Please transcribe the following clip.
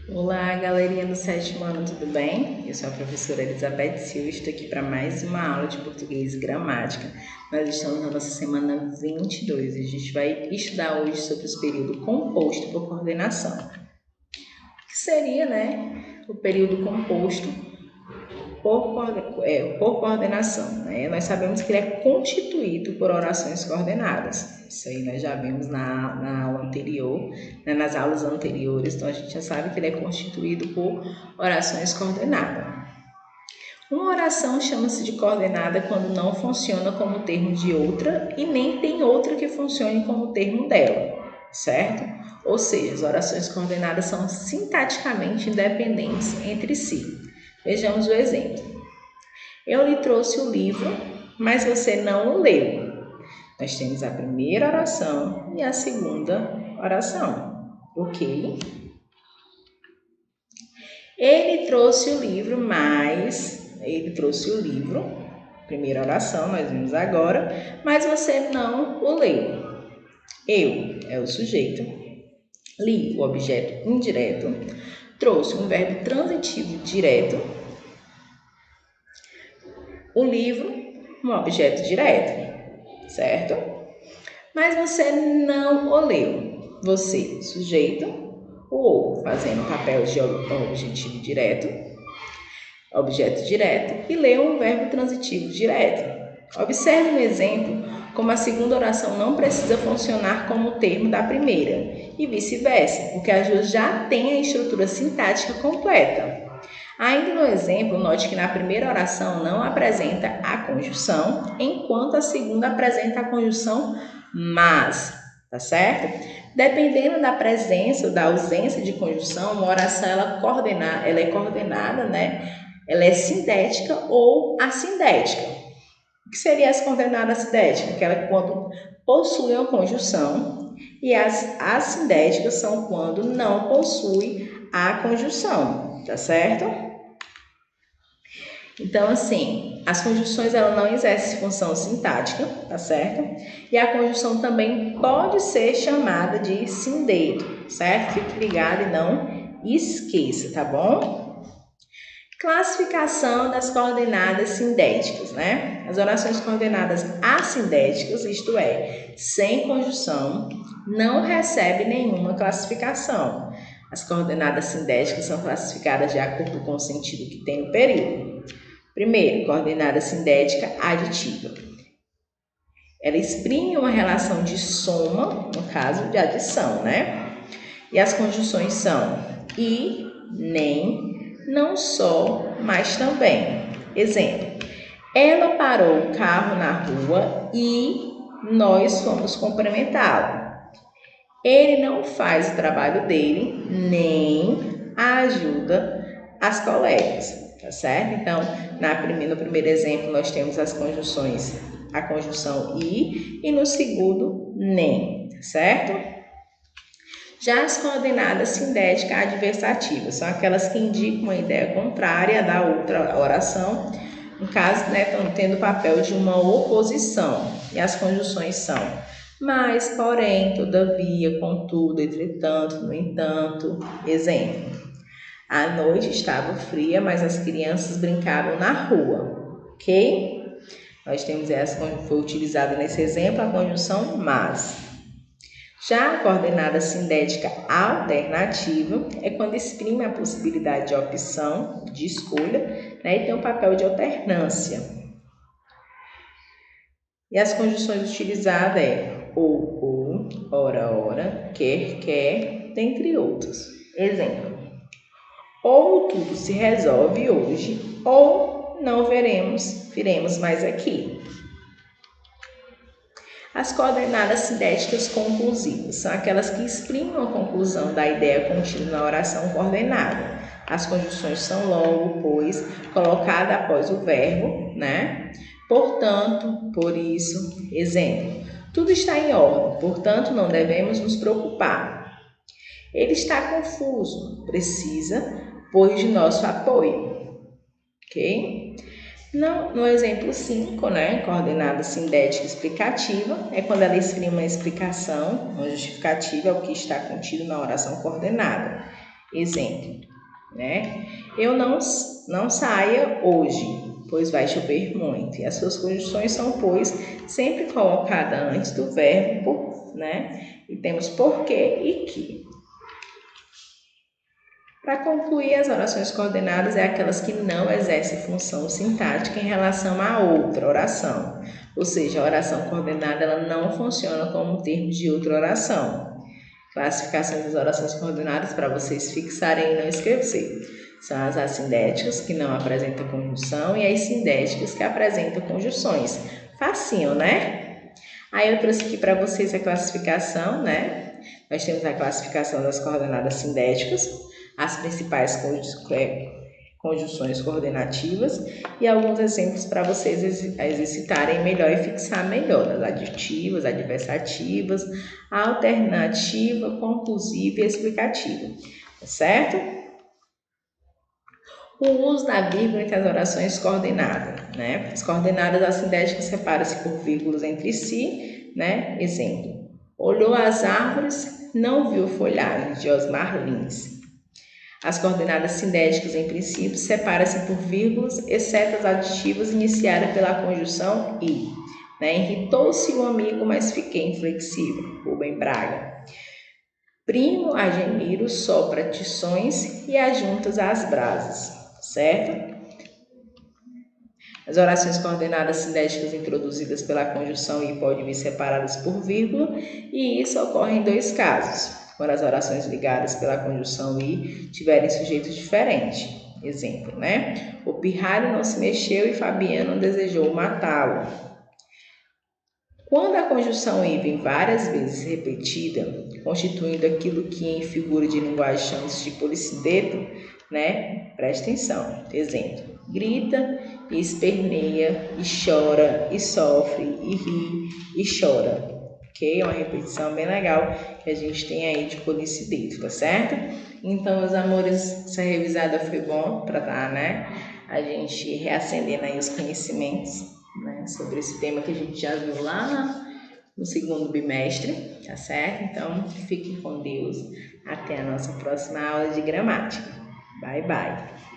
Olá, galerinha do sétimo ano, tudo bem? Eu sou a professora Elizabeth Silva, estou aqui para mais uma aula de português e gramática. Nós estamos na nossa semana 22 e a gente vai estudar hoje sobre os períodos composto por coordenação. O que seria, o período composto por coordenação, né? Nós sabemos que ele é constituído por orações coordenadas. Isso aí nós já vimos na aula anterior, nas aulas anteriores, então a gente já sabe que ele é constituído por orações coordenadas. Uma oração chama-se de coordenada quando não funciona como termo de outra e nem tem outra que funcione como termo dela, certo? Ou seja, as orações coordenadas são sintaticamente independentes entre si. Vejamos o exemplo. Eu lhe trouxe o livro, mas você não o leu. Nós temos a primeira oração e a segunda oração, ok? Ele trouxe o livro, primeira oração, nós vimos agora, mas você não o leu. Eu é o sujeito, li, o objeto indireto, trouxe um verbo transitivo direto, o livro, um objeto direto, certo? Mas você não o leu. Você, sujeito, o fazendo o papel de objetivo direto, objeto direto, e leu um verbo transitivo direto. Observe no exemplo como a segunda oração não precisa funcionar como o termo da primeira, e vice-versa, porque as duas já têm a estrutura sintática completa. Ainda no exemplo, note que na primeira oração não apresenta a conjunção, enquanto a segunda apresenta a conjunção mas, tá certo? Dependendo da presença ou da ausência de conjunção, uma oração ela é coordenada, Ela é sindética ou assindética. O que seria essa coordenada assindética? Aquela quando possui uma conjunção, e as assindéticas são quando não possui a conjunção, tá certo? Então, assim, as conjunções ela não exercem função sintática, tá certo? E a conjunção também pode ser chamada de sindeto, certo? Fique ligado e não esqueça, tá bom? Classificação das coordenadas sindéticas, As orações coordenadas assindéticas, isto é, sem conjunção, não recebem nenhuma classificação. As coordenadas sindéticas são classificadas de acordo com o sentido que tem no período. Primeiro, coordenada sindética aditiva. Ela exprime uma relação de soma, no caso de adição, E as conjunções são e, nem, não só, mas também. Exemplo, ela parou o carro na rua e nós fomos cumprimentá-lo. Ele não faz o trabalho dele, nem ajuda as colegas. Tá certo? Então, no primeiro exemplo, nós temos as conjunções, a conjunção e no segundo, nem, certo? Já as coordenadas sindéticas adversativas são aquelas que indicam uma ideia contrária da outra oração, no caso, estão tendo o papel de uma oposição, e as conjunções são mas, porém, todavia, contudo, entretanto, no entanto. Exemplo. A noite estava fria, mas as crianças brincavam na rua, ok? Nós temos foi utilizada nesse exemplo a conjunção mas. Já a coordenada sindética alternativa é quando exprime a possibilidade de opção, de escolha, e tem um papel de alternância. E as conjunções utilizadas ou, ora, quer, dentre outros. Exemplo. Ou tudo se resolve hoje, ou não viremos mais aqui. As coordenadas sindéticas conclusivas são aquelas que exprimem a conclusão da ideia contida na oração coordenada. As conjunções são logo, pois, colocada após o verbo, Portanto, por isso, exemplo. Tudo está em ordem, portanto, não devemos nos preocupar. Ele está confuso, precisa, pois, de nosso apoio. Ok? No exemplo 5, né, coordenada sindética explicativa, é quando ela exprime uma explicação, uma justificativa ao que está contido na oração coordenada. Exemplo, né, eu não saia hoje, pois vai chover muito. E as suas conjunções são, pois, sempre colocadas antes do verbo, né, e temos porquê e que. Para concluir, as orações coordenadas é aquelas que não exercem função sintática em relação a outra oração. Ou seja, a oração coordenada ela não funciona como termo de outra oração. Classificações das orações coordenadas para vocês fixarem e não esquecer. São as assindéticas, que não apresentam conjunção, e as sindéticas, que apresentam conjunções. Facinho, né? Aí eu trouxe aqui para vocês a classificação, né? Nós temos a classificação das coordenadas sindéticas, as principais conjunções coordenativas e alguns exemplos para vocês exercitarem melhor e fixar melhor as adjetivas, adversativas, alternativa, conclusiva e explicativa, tá certo? O uso da vírgula entre as orações coordenadas, né? As coordenadas assindéticas separam-se por vírgulas entre si, né? Exemplo: olhou as árvores, não viu folhagem, de Osmar Lins. As coordenadas sindéticas, em princípio, separam-se por vírgulas, exceto as adjetivas iniciadas pela conjunção e. Né? Irritou-se o amigo, mas fiquei inflexível. Rubem Braga. Primo, Agemiro, sopra tições e ajuntas às brasas, certo? As orações coordenadas sindéticas introduzidas pela conjunção e podem vir separadas por vírgula, e isso ocorre em dois casos. Quando as orações ligadas pela conjunção e tiverem sujeitos diferentes. Exemplo, né? O pirralho não se mexeu e Fabiano desejou matá-lo. Quando a conjunção e vem várias vezes repetida, constituindo aquilo que em figura de linguagem chamamos de policideto, né? Preste atenção. Exemplo: grita, e esperneia, e chora, e sofre, e ri, e chora. Ok? É uma repetição bem legal que a gente tem aí de policideto, tá certo? Então, meus amores, essa revisada foi bom para dar, né? A gente reacendendo aí os conhecimentos, né? Sobre esse tema que a gente já viu lá no segundo bimestre, tá certo? Então, fiquem com Deus. Até a nossa próxima aula de gramática. Bye, bye.